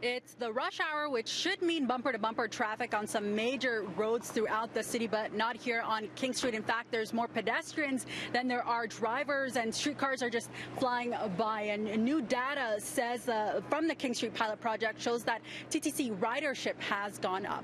It's the rush hour, which should mean bumper-to-bumper traffic on some major roads throughout the city, but not here on King Street. In fact, there's more pedestrians than there are drivers, and streetcars are just flying by. And new data says from the King Street pilot project shows that TTC ridership has gone up.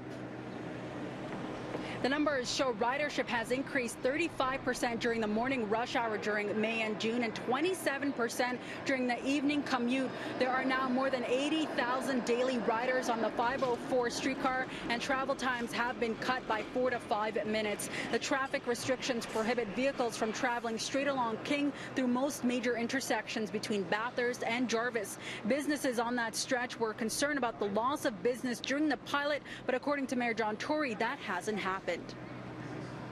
The numbers show ridership has increased 35% during the morning rush hour during May and June and 27% during the evening commute. There are now more than 80,000 daily riders on the 504 streetcar, and travel times have been cut by 4 to 5 minutes. The traffic restrictions prohibit vehicles from traveling straight along King through most major intersections between Bathurst and Jarvis. Businesses on that stretch were concerned about the loss of business during the pilot, but according to Mayor John Tory, that hasn't happened.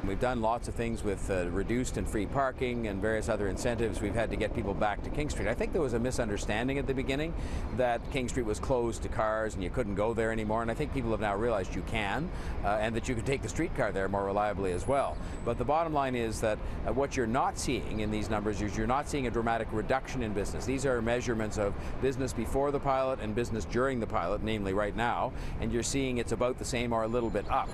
We've done lots of things with reduced and free parking and various other incentives. We've had to get people back to King Street. I think there was a misunderstanding at the beginning that King Street was closed to cars and you couldn't go there anymore, and I think people have now realized you can, and that you can take the streetcar there more reliably as well. But the bottom line is that what you're not seeing in these numbers is you're not seeing a dramatic reduction in business. These are measurements of business before the pilot and business during the pilot, namely right now, and you're seeing it's about the same or a little bit up.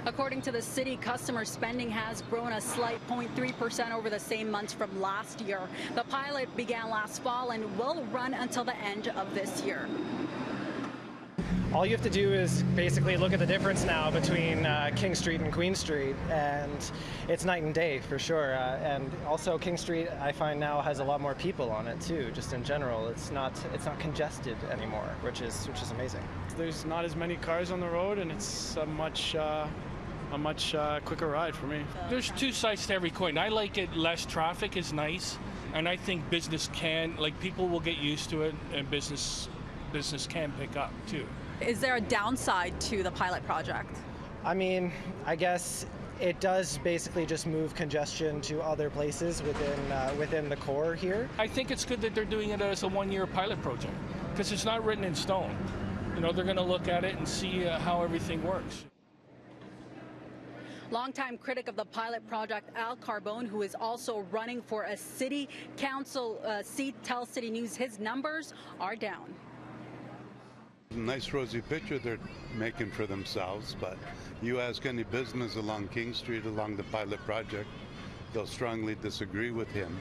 According to the city, customer spending has grown a slight 0.3% over the same months from last year. The pilot began last fall and will run until the end of this year. All you have to do is basically look at the difference now between King Street and Queen Street, and it's night and day for sure. And also King Street, I find now has a lot more people on it too. Just in general, it's not congested anymore, which is amazing. There's not as many cars on the road, and it's a much quicker ride for me. There's two sides to every coin. I like it. Less traffic is nice, and I think business can, people will get used to it, and business can pick up too. Is there a downside to the pilot project? I mean, I guess it does basically just move congestion to other places within the core here. I think it's good that they're doing it as a one-year pilot project, because it's not written in stone. You know, they're going to look at it and see how everything works. Longtime critic of the pilot project, Al Carbone, who is also running for a city council seat, tells CityNews his numbers are down. Nice rosy picture they're making for themselves, but you ask any business along King Street, along the pilot project, they'll strongly disagree with him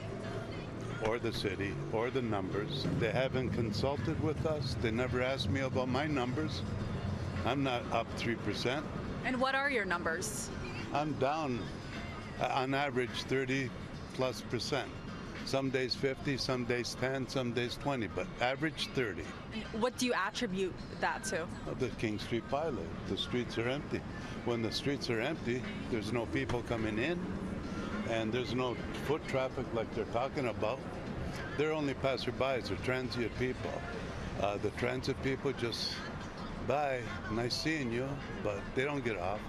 or the city or the numbers. They haven't consulted with us. They never asked me about my numbers. I'm not up 3%. And what are your numbers? I'm down on average 30+%. Some days 50, some days 10, some days 20, but average 30. What do you attribute that to? The King Street pilot. The streets are empty. When the streets are empty, there's no people coming in, and there's no foot traffic like they're talking about. They're only passerbys or transient people. The transit people just, bye, nice seeing you, but they don't get off.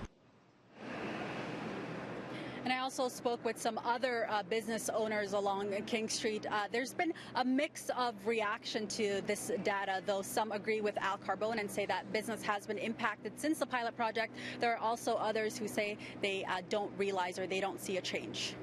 And I also spoke with some other business owners along King Street. There's been a mix of reaction to this data, though some agree with Al Carbone and say that business has been impacted since the pilot project. There are also others who say they don't realize or they don't see a change.